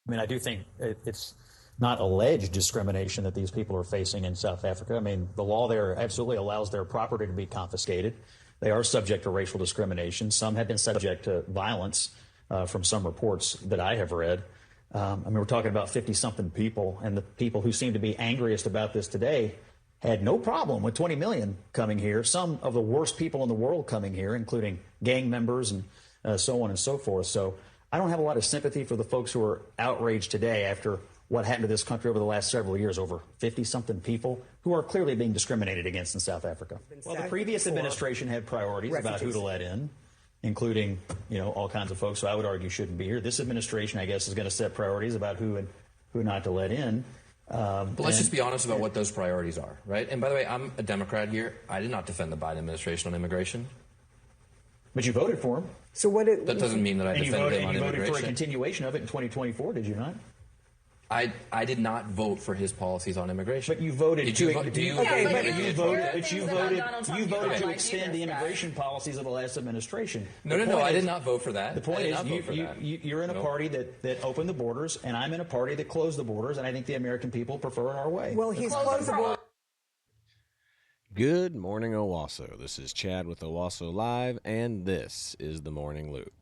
I mean, I do think it's not alleged discrimination that these people are facing in South Africa. I mean, the law there absolutely allows their property to be confiscated. They are subject to racial discrimination. Some have been subject to violence from some reports that I have read. I mean, we're talking about 50-something people, and the people who seem to be angriest about this today had no problem with 20 million coming here. Some of the worst people in the world coming here, including gang members and so on and so forth. So I don't have a lot of sympathy for the folks who are outraged today after what happened to this country over the last several years, over 50-something people who are clearly being discriminated against in South Africa. Well, the previous administration had priorities about who to let in, including, all kinds of folks who I would argue shouldn't be here. This administration, I guess, is going to set priorities about who not to let in. But let's just be honest about what those priorities are, right? And by the way, I'm a Democrat here. I did not defend the Biden administration on immigration. But you voted for him. So that doesn't mean that I defended him on immigration. You voted for a continuation of it in 2024, did you not? I did not vote for his policies on immigration. But you voted. You voted to extend the immigration policies of the last administration. No, I did not vote for that. The point is, you're in a party that opened the borders, and I'm in a party that closed the borders, and I think the American people prefer it our way. Well, he's closed the borders. Good morning, Owasso. This is Chad with Owasso Live, and this is the Morning Loop.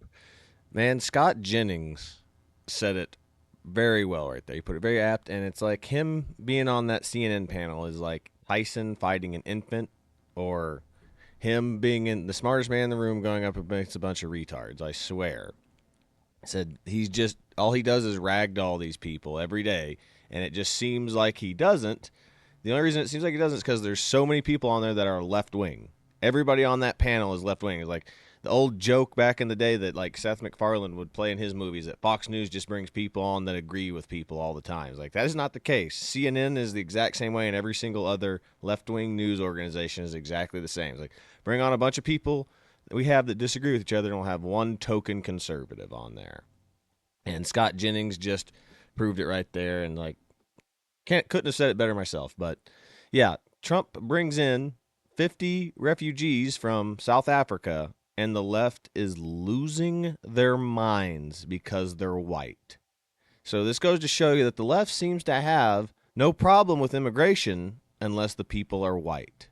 Man, Scott Jennings said it very well right there. He put it very apt, and it's like him being on that CNN panel is like Tyson fighting an infant, or him being in the smartest man in the room going up against a bunch of retards. I swear. Said he's just, all he does is ragdoll these people every day, and it just seems like he doesn't. The only reason it seems like he doesn't is because there's so many people on there that are left-wing. Everybody on that panel is left-wing. It's like the old joke back in the day that like Seth MacFarlane would play in his movies, that Fox News just brings people on that agree with people all the time. It's like, that is not the case. CNN is the exact same way, and every single other left-wing news organization is exactly the same. It's like, bring on a bunch of people that we have that disagree with each other, and we'll have one token conservative on there. And Scott Jennings just proved it right there, and like, couldn't have said it better myself. But yeah, Trump brings in 50 refugees from South Africa, and the left is losing their minds because they're white. So this goes to show you that the left seems to have no problem with immigration unless the people are white.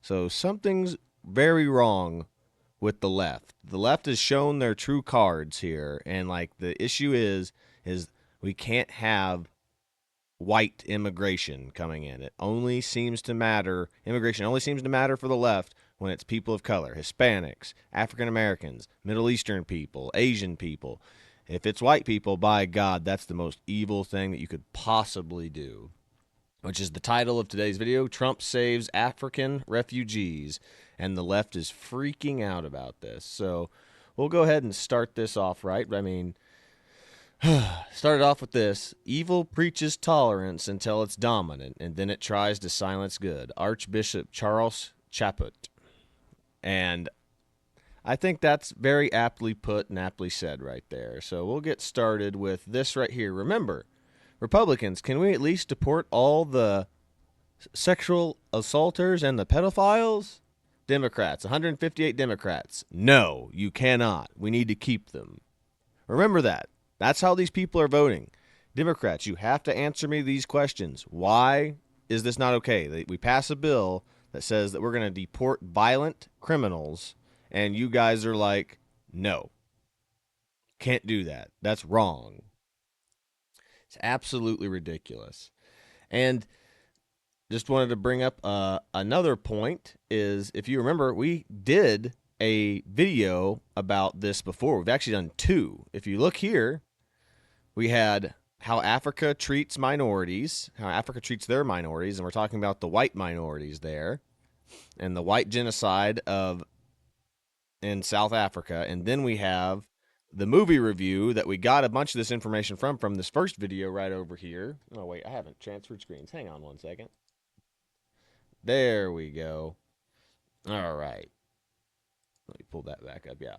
So something's very wrong with the left. The left has shown their true cards here, and like the issue is we can't have white immigration coming in. It only seems to matter, immigration only seems to matter for the left when it's people of color, Hispanics, African Americans, Middle Eastern people, Asian people. If it's white people, by God, that's the most evil thing that you could possibly do, which is the title of today's video. Trump saves African refugees, and the left is freaking out about this. So we'll go ahead and start this off right. I mean, started off with this. Evil preaches tolerance until it's dominant, and then it tries to silence good. Archbishop Charles Chaput. And I think that's very aptly put and aptly said right there. So we'll get started with this right here. Remember, Republicans, can we at least deport all the sexual assaulters and the pedophiles? Democrats, 158 Democrats. No, you cannot. We need to keep them. Remember that. That's how these people are voting. Democrats, you have to answer me these questions. Why is this not okay? We pass a bill that says that we're going to deport violent criminals, and you guys are like, no, can't do that. That's wrong. It's absolutely ridiculous. And just wanted to bring up another point is, if you remember, we did a video about this before. We've actually done two. If you look here, we had how Africa treats minorities, how Africa treats their minorities, and we're talking about the white minorities there and the white genocide in South Africa. And then we have the movie review that we got a bunch of this information from this first video right over here. Oh, wait, I haven't transferred screens. Hang on one second. There we go. All right. Let me pull that back up. Yeah.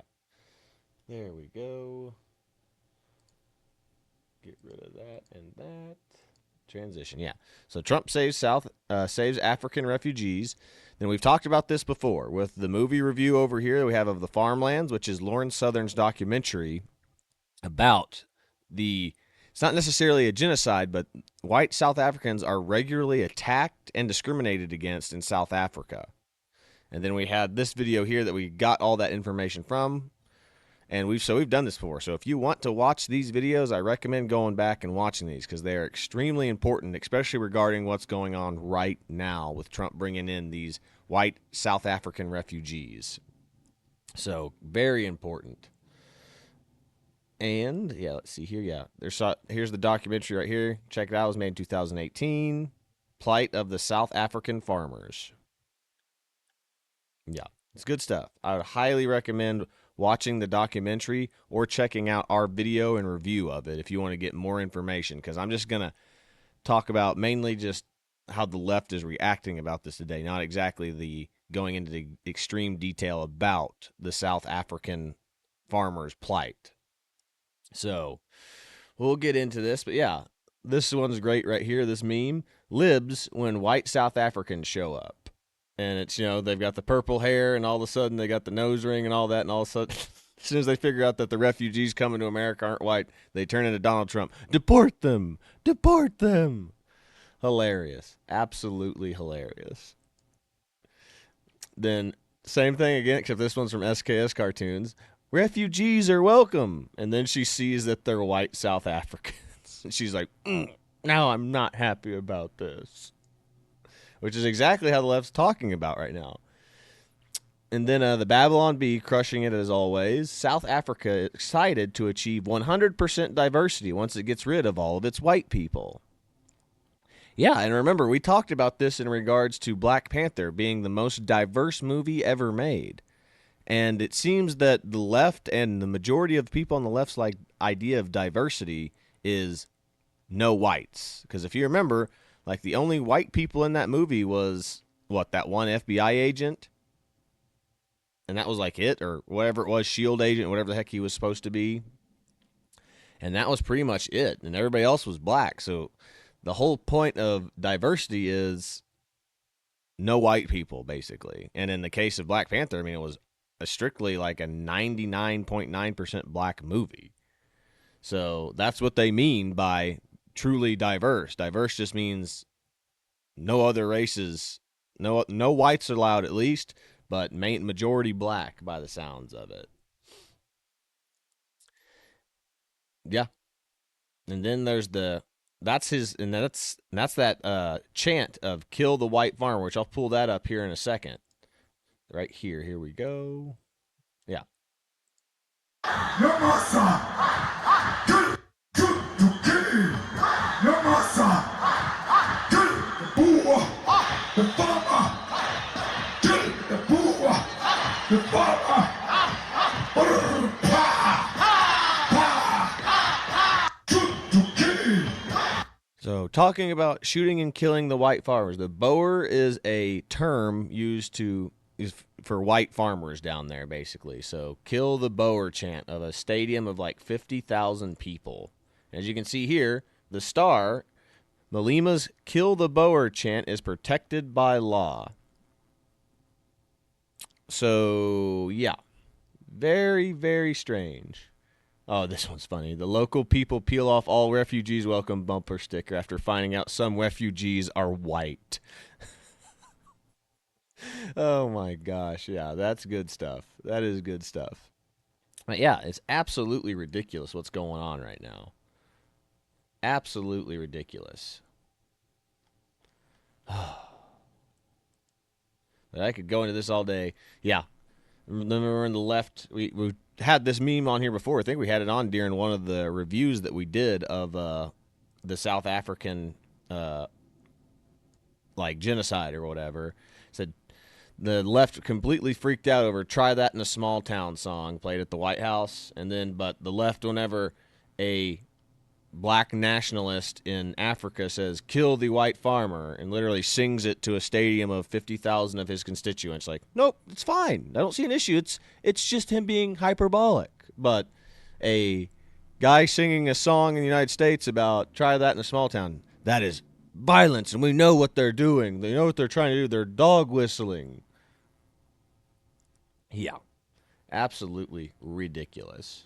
There we go. Get rid of that and that. Transition. Yeah. So Trump saves African refugees. Then we've talked about this before with the movie review over here that we have of The Farmlands, which is Lauren Southern's documentary about the it's not necessarily a genocide, but white South Africans are regularly attacked and discriminated against in South Africa. And then we had this video here that we got all that information from, and we've done this before. So if you want to watch these videos, I recommend going back and watching these because they are extremely important, especially regarding what's going on right now with Trump bringing in these white South African refugees. So very important. And yeah, let's see here. Yeah, here's the documentary right here. Check it out. It was made in 2018. Plight of the South African Farmers. Yeah, it's good stuff. I would highly recommend watching the documentary or checking out our video and review of it if you want to get more information, because I'm just going to talk about mainly just how the left is reacting about this today, not exactly the going into the extreme detail about the South African farmers' plight. So we'll get into this, but yeah, this one's great right here, this meme. Libs when white South Africans show up. And it's, they've got the purple hair, and all of a sudden they got the nose ring and all that, and all of a sudden, as soon as they figure out that the refugees coming to America aren't white, they turn into Donald Trump. Deport them! Deport them! Hilarious. Absolutely hilarious. Then, same thing again, except this one's from SKS Cartoons. Refugees are welcome! And then she sees that they're white South Africans. And she's like, now I'm not happy about this. Which is exactly how the left's talking about right now. And then the Babylon Bee crushing it as always. South Africa excited to achieve 100% diversity once it gets rid of all of its white people. Yeah, and remember, we talked about this in regards to Black Panther being the most diverse movie ever made. And it seems that the left and the majority of the people on the left's idea of diversity is no whites. Because if you remember, the only white people in that movie was, that one FBI agent? And that was it, or whatever it was, SHIELD agent, whatever the heck he was supposed to be. And that was pretty much it. And everybody else was black. So the whole point of diversity is no white people, basically. And in the case of Black Panther, it was strictly a 99.9% black movie. So that's what they mean by truly diverse. Diverse just means no other races, no whites allowed at least, but majority black by the sounds of it. Yeah. And then there's that's that chant of kill the white farmer, which I'll pull that up here in a second. Right here. Here we go. Yeah. So, talking about shooting and killing the white farmers, the Boer is a term used for white farmers down there, basically. So, kill the Boer chant of a stadium of 50,000 people. As you can see here, the star, Malima's kill the Boer chant is protected by law. So, yeah. Very, very strange. Oh, this one's funny. The local people peel off all refugees welcome bumper sticker after finding out some refugees are white. Oh my gosh. Yeah, that's good stuff. That is good stuff. But yeah, it's absolutely ridiculous what's going on right now. Absolutely ridiculous. I could go into this all day. Yeah. Remember in the left, we had this meme on here before. I think we had it on during one of the reviews that we did of the South African genocide or whatever. It said the left completely freaked out over "Try That in a Small Town" song played at the White House, but the left, whenever a black nationalist in Africa says "kill the white farmer" and literally sings it to a stadium of 50,000 of his constituents, nope, it's fine. I don't see an issue. It's just him being hyperbolic. But a guy singing a song in the United States about "Try That in a Small Town," that is violence, and we know what they're doing. They know what they're trying to do. They're dog whistling. Yeah, absolutely ridiculous.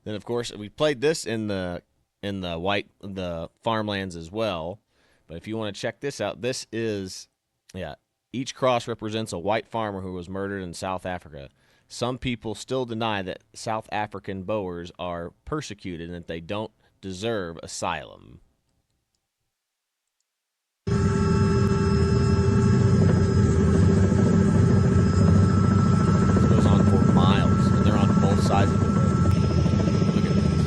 Then, of course, we played this in the in the farmlands as well. But if you want to check this out, this is, yeah, each cross represents a white farmer who was murdered in South Africa. Some people still deny that South African Boers are persecuted and that they don't deserve asylum. It goes on for miles, and they're on both sides of the road. Look at this.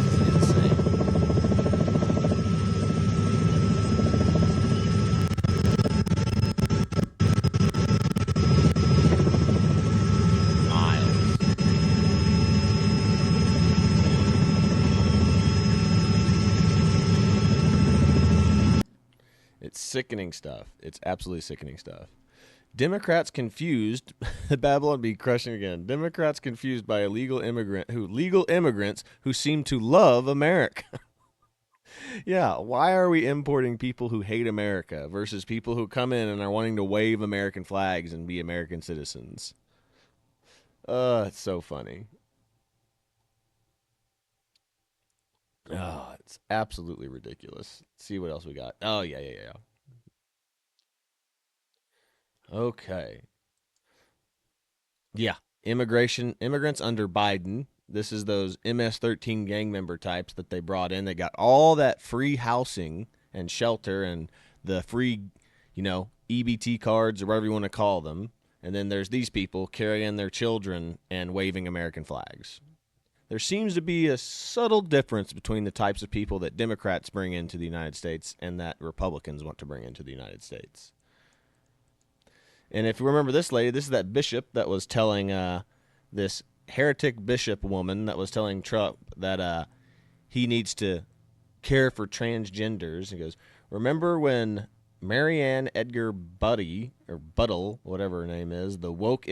This is insane. Miles. It's sickening stuff. It's absolutely sickening stuff. Democrats confused. Babylon be crushing again. Democrats confused by legal immigrants who seem to love America. Yeah, why are we importing people who hate America versus people who come in and are wanting to wave American flags and be American citizens? It's so funny. Oh, it's absolutely ridiculous. Let's see what else we got. Oh, yeah. Okay. Yeah. Immigrants under Biden. This is those MS-13 gang member types that they brought in. They got all that free housing and shelter and the free, EBT cards or whatever you want to call them. And then there's these people carrying their children and waving American flags. There seems to be a subtle difference between the types of people that Democrats bring into the United States and that Republicans want to bring into the United States. And if you remember this lady, this is that bishop that was telling this heretic bishop woman that was telling Trump that he needs to care for transgenders. He goes, remember when Marianne Edgar Buttle, whatever her name is, the woke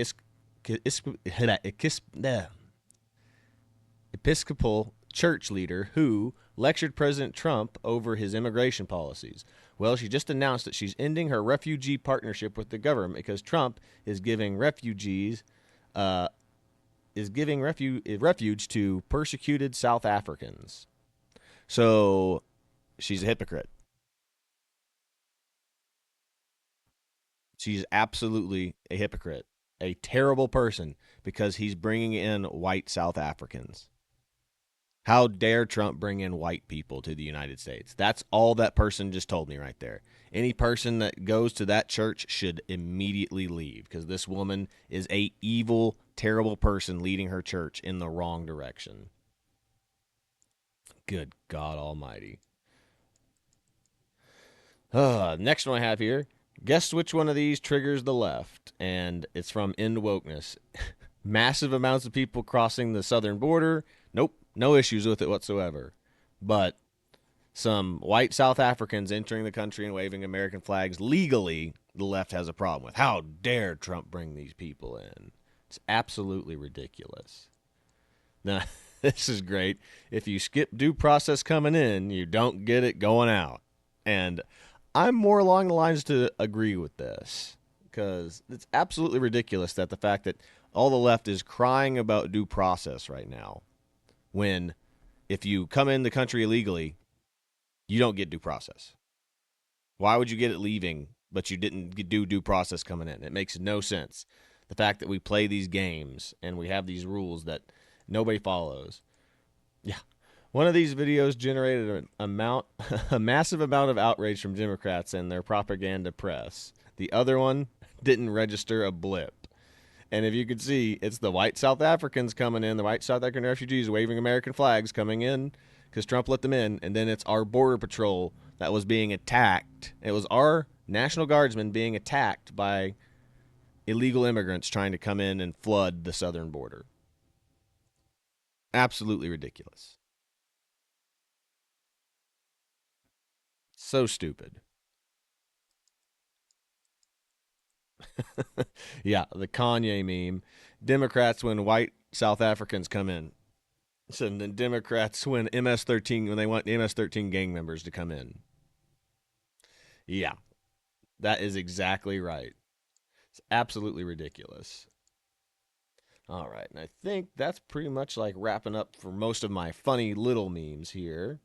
Episcopal church leader who lectured President Trump over his immigration policies. Well, she just announced that she's ending her refugee partnership with the government because Trump is giving refuge to persecuted South Africans. So she's a hypocrite. She's absolutely a hypocrite, a terrible person because he's bringing in white South Africans. How dare Trump bring in white people to the United States? That's all that person just told me right there. Any person that goes to that church should immediately leave because this woman is a evil, terrible person leading her church in the wrong direction. Good God Almighty. Next one I have here. Guess which one of these triggers the left? And it's from End Wokeness. Massive amounts of people crossing the southern border. Nope. No issues with it whatsoever. But some white South Africans entering the country and waving American flags legally, the left has a problem with. How dare Trump bring these people in? It's absolutely ridiculous. Now, this is great. If you skip due process coming in, you don't get it going out. And I'm more along the lines to agree with this because it's absolutely ridiculous that the fact that all the left is crying about due process right now. When if you come in the country illegally, you don't get due process. Why would you get it leaving, but you didn't do due process coming in? It makes no sense. The fact that we play these games and we have these rules that nobody follows. Yeah. One of these videos generated a massive amount of outrage from Democrats and their propaganda press. The other one didn't register a blip. And if you could see, it's the white South Africans coming in, the white South African refugees waving American flags coming in because Trump let them in. And then it's our border patrol that was being attacked. It was our National Guardsmen being attacked by illegal immigrants trying to come in and flood the southern border. Absolutely ridiculous. So stupid. Yeah, the Kanye meme. Democrats when white South Africans come in. So then Democrats when MS-13 when they want MS-13 gang members to come in. Yeah, that is exactly right. It's absolutely ridiculous. All right, and I think that's pretty much like wrapping up for most of my funny little memes here.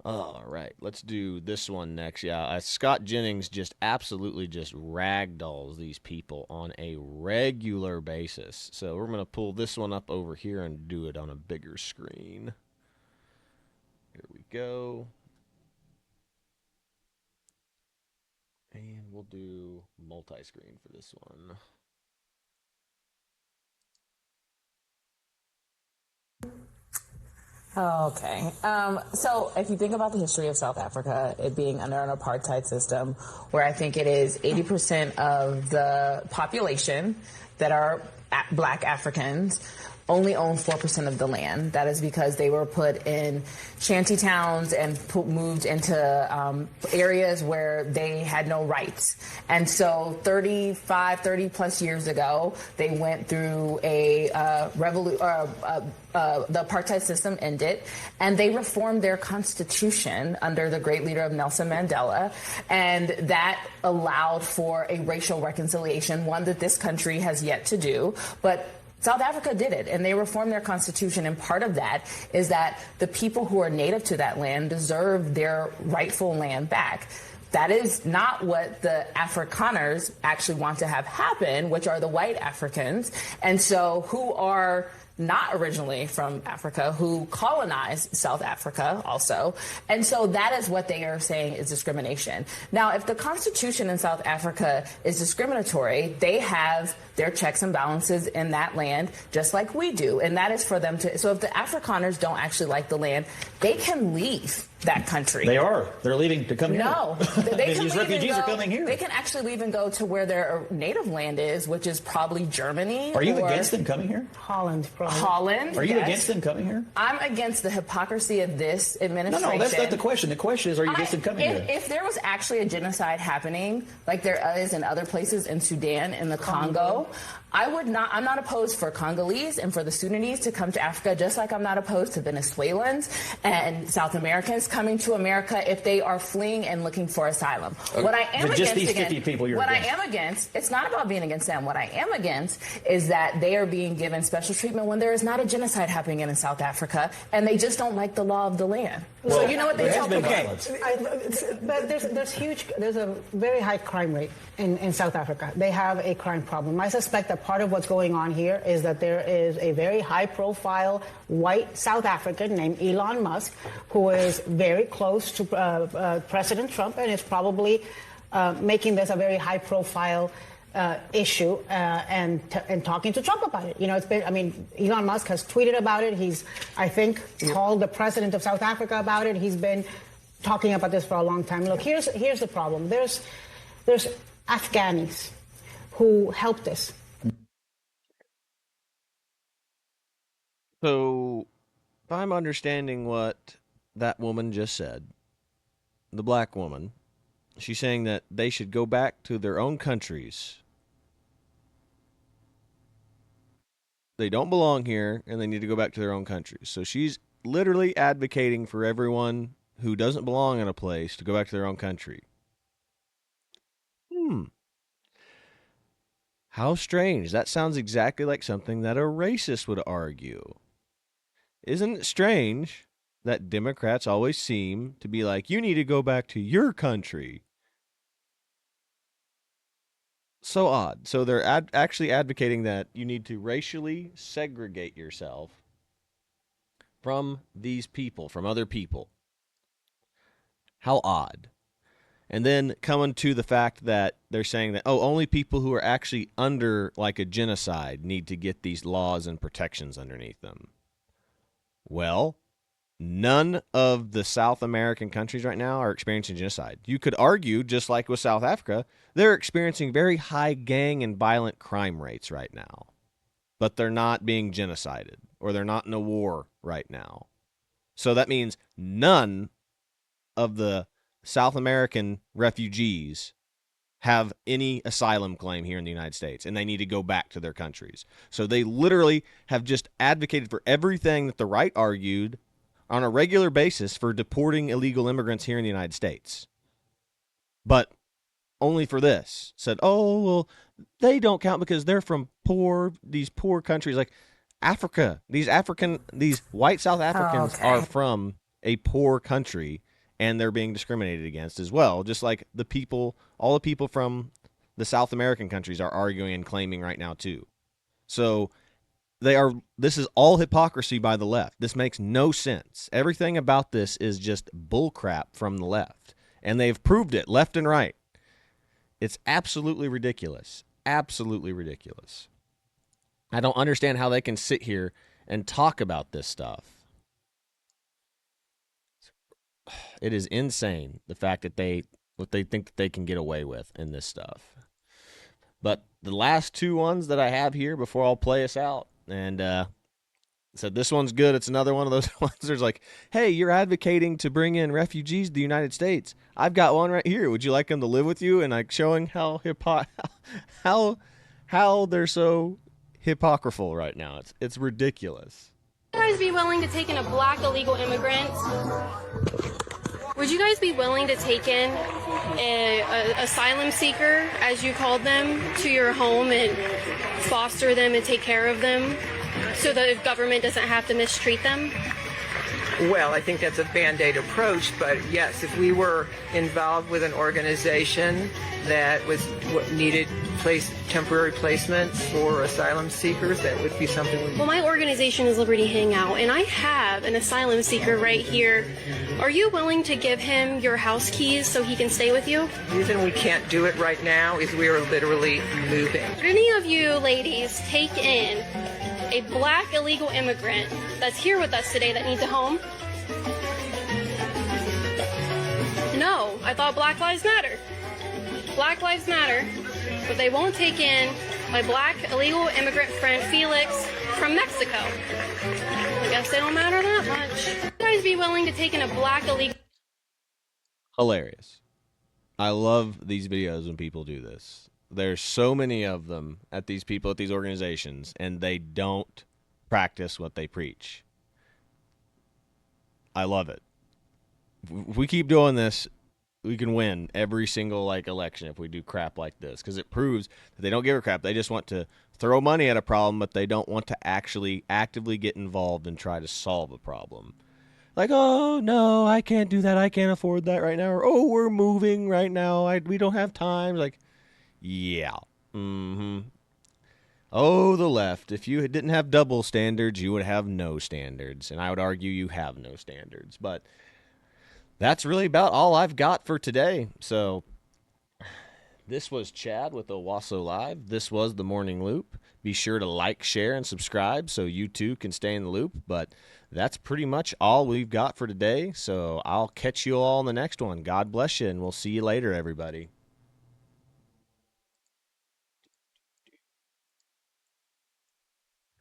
All right, let's do this one next. Yeah, Scott Jennings just absolutely just ragdolls these people on a regular basis. So we're going to pull this one up over here and do it on a bigger screen. Here we go. And we'll do multi-screen for this one. Okay. So if you think about the history of South Africa, it being under an apartheid system, where I think it is 80% of the population that are black Africans only own 4% of the land. That is because they were put in shanty towns and moved into areas where they had no rights. And so 30 plus years ago, they went through a the apartheid system ended, and they reformed their constitution under the great leader of Nelson Mandela, and that allowed for a racial reconciliation, one that this country has yet to do, but South Africa did it, and they reformed their constitution, and part of that is that the people who are native to that land deserve their rightful land back. That is not what the Afrikaners actually want to have happen, which are the white Africans, and so who are not originally from Africa, who colonized South Africa also. And so that is what they are saying is discrimination. Now, if the Constitution in South Africa is discriminatory, they have their checks and balances in that land, just like we do. And that is for them to, so if the Afrikaners don't actually like the land, they can leave that country. They are. They're leaving to come here. No. These refugees are coming here. They can actually leave and go to where their native land is, which is probably Germany. Are you against them coming here? Holland, probably. Holland. Are you yes. against them coming here? I'm against the hypocrisy of this administration. No, that's not the question. The question is, are you against them coming here? If there was actually a genocide happening, like there is in other places in Sudan, in the Congo, I'm not opposed for Congolese and for the Sudanese to come to Africa, just like I'm not opposed to Venezuelans and South Americans coming to America if they are fleeing and looking for asylum. Okay. What I am just against, these 50 again, people you're what against. I am against, it's not about being against them. What I am against is that they are being given special treatment when there is not a genocide happening in South Africa, and they just don't like the law of the land. Well, so you know what they tell people? But there's a very high crime rate in South Africa. They have a crime problem. I suspect that part of what's going on here is that there is a very high-profile white South African named Elon Musk, who is very close to President Trump and is probably making this a very high-profile issue and talking to Trump about it. You know, Elon Musk has tweeted about it. He's, I think, called the president of South Africa about it. He's been talking about this for a long time. Look, here's the problem. There's Afghanis who helped us. So, if I'm understanding what that woman just said, the black woman, she's saying that they should go back to their own countries. They don't belong here, and they need to go back to their own countries. So she's literally advocating for everyone who doesn't belong in a place to go back to their own country. How strange. That sounds exactly like something that a racist would argue. Isn't it strange that Democrats always seem to be like, you need to go back to your country? So odd. So they're actually advocating that you need to racially segregate yourself from these people, from other people. How odd. And then coming to the fact that they're saying that, only people who are actually under like a genocide need to get these laws and protections underneath them. Well, none of the South American countries right now are experiencing genocide. You could argue, just like with South Africa, they're experiencing very high gang and violent crime rates right now. But they're not being genocided, or they're not in a war right now. So that means none of the South American refugees have any asylum claim here in the United States, and they need to go back to their countries. So they literally have just advocated for everything that the right argued on a regular basis for deporting illegal immigrants here in the United States. But only for this. Said, oh, well, they don't count because they're from these poor countries like Africa. These white South Africans are from a poor country, and they're being discriminated against as well. Just like all the people from the South American countries are arguing and claiming right now too. So this is all hypocrisy by the left. This makes no sense. Everything about this is just bullcrap from the left. And they've proved it left and right. It's absolutely ridiculous. Absolutely ridiculous. I don't understand how they can sit here and talk about this stuff. It is insane, the fact that what they think that they can get away with in this stuff. But the last two ones that I have here before I'll play us out, and said this one's good. It's another one of those ones. There's like, hey, you're advocating to bring in refugees to the United States. I've got one right here. Would you like them to live with you? And like showing how they're so hypocritical right now. It's ridiculous. Would you guys be willing to take in a black illegal immigrant? Would you guys be willing to take in an asylum seeker, as you called them, to your home and foster them and take care of them so the government doesn't have to mistreat them? Well, I think that's a Band-Aid approach, but yes, if we were involved with an organization that needed temporary placements for asylum seekers, that would be something we... Well, my organization is Liberty Hangout, and I have an asylum seeker right here. Are you willing to give him your house keys so he can stay with you? The reason we can't do it right now is we are literally moving. Would any of you ladies take in a black illegal immigrant that's here with us today that needs a home? No, I thought Black Lives Matter. Black Lives Matter, but they won't take in my black illegal immigrant friend Felix from Mexico. I guess they don't matter that much. Would you guys be willing to take in a black illegal... Hilarious. I love these videos when people do this. There's so many of them at these people at these organizations, and they don't practice what they preach. I love it. If we keep doing this, we can win every single election if we do crap like this, because it proves that they don't give a crap. They just want to throw money at a problem, but they don't want to actually actively get involved and try to solve a problem. Like, oh, no, I can't do that. I can't afford that right now. Or, oh, we're moving right now. We don't have time. Like, yeah. Mm-hmm. Oh, the left. If you didn't have double standards, you would have no standards. And I would argue you have no standards. But that's really about all I've got for today. So this was Chad with Owasso Live. This was The Morning Loop. Be sure to like, share, and subscribe so you too can stay in the loop. But that's pretty much all we've got for today. So I'll catch you all in the next one. God bless you, and we'll see you later, everybody.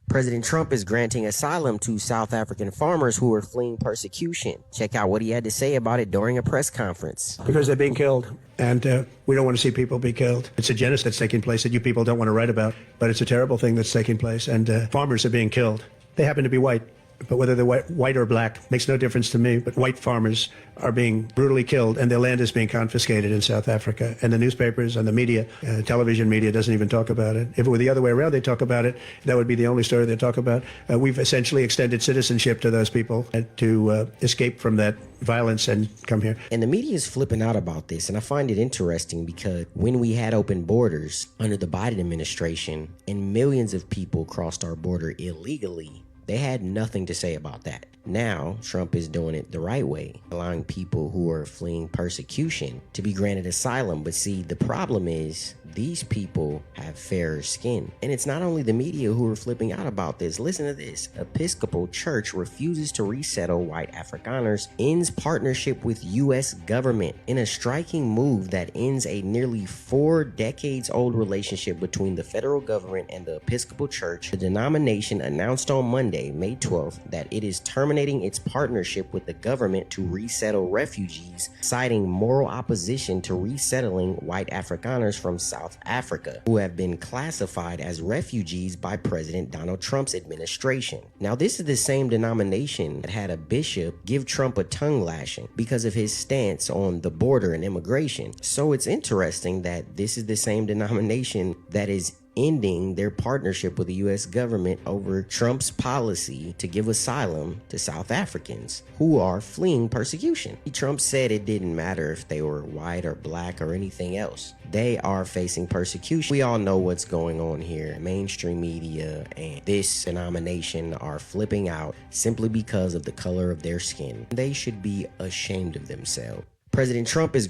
President Trump is granting asylum to South African farmers who are fleeing persecution. Check out what he had to say about it during a press conference. Because they're being killed, and we don't want to see people be killed. It's a genocide that's taking place that you people don't want to write about, but it's a terrible thing that's taking place, and farmers are being killed. They happen to be white, but whether they're white or black makes no difference to me. But white farmers are being brutally killed, and their land is being confiscated in South Africa. And the newspapers and the media, television media, doesn't even talk about it. If it were the other way around, they'd talk about it. That would be the only story they'd talk about. We've essentially extended citizenship to those people to escape from that violence and come here. And the media is flipping out about this, and I find it interesting because when we had open borders under the Biden administration and millions of people crossed our border illegally, they had nothing to say about that. Now, Trump is doing it the right way, allowing people who are fleeing persecution to be granted asylum. But see, the problem is these people have fairer skin. And it's not only the media who are flipping out about this. Listen to this. Episcopal Church refuses to resettle white Afrikaners, ends partnership with U.S. government in a striking move that ends a nearly 4 decades old relationship between the federal government and the Episcopal Church. The denomination announced on Monday, May 12th, that it is terminating its partnership with the government to resettle refugees, citing moral opposition to resettling white Afrikaners from South South Africa, who have been classified as refugees by President Donald Trump's administration. Now, this is the same denomination that had a bishop give Trump a tongue lashing because of his stance on the border and immigration. So it's interesting that this is the same denomination that is ending their partnership with the U.S. government over Trump's policy to give asylum to South Africans who are fleeing persecution. Trump said it didn't matter if they were white or black or anything else. They are facing persecution. We all know what's going on here. Mainstream media and this denomination are flipping out simply because of the color of their skin. They should be ashamed of themselves. President Trump is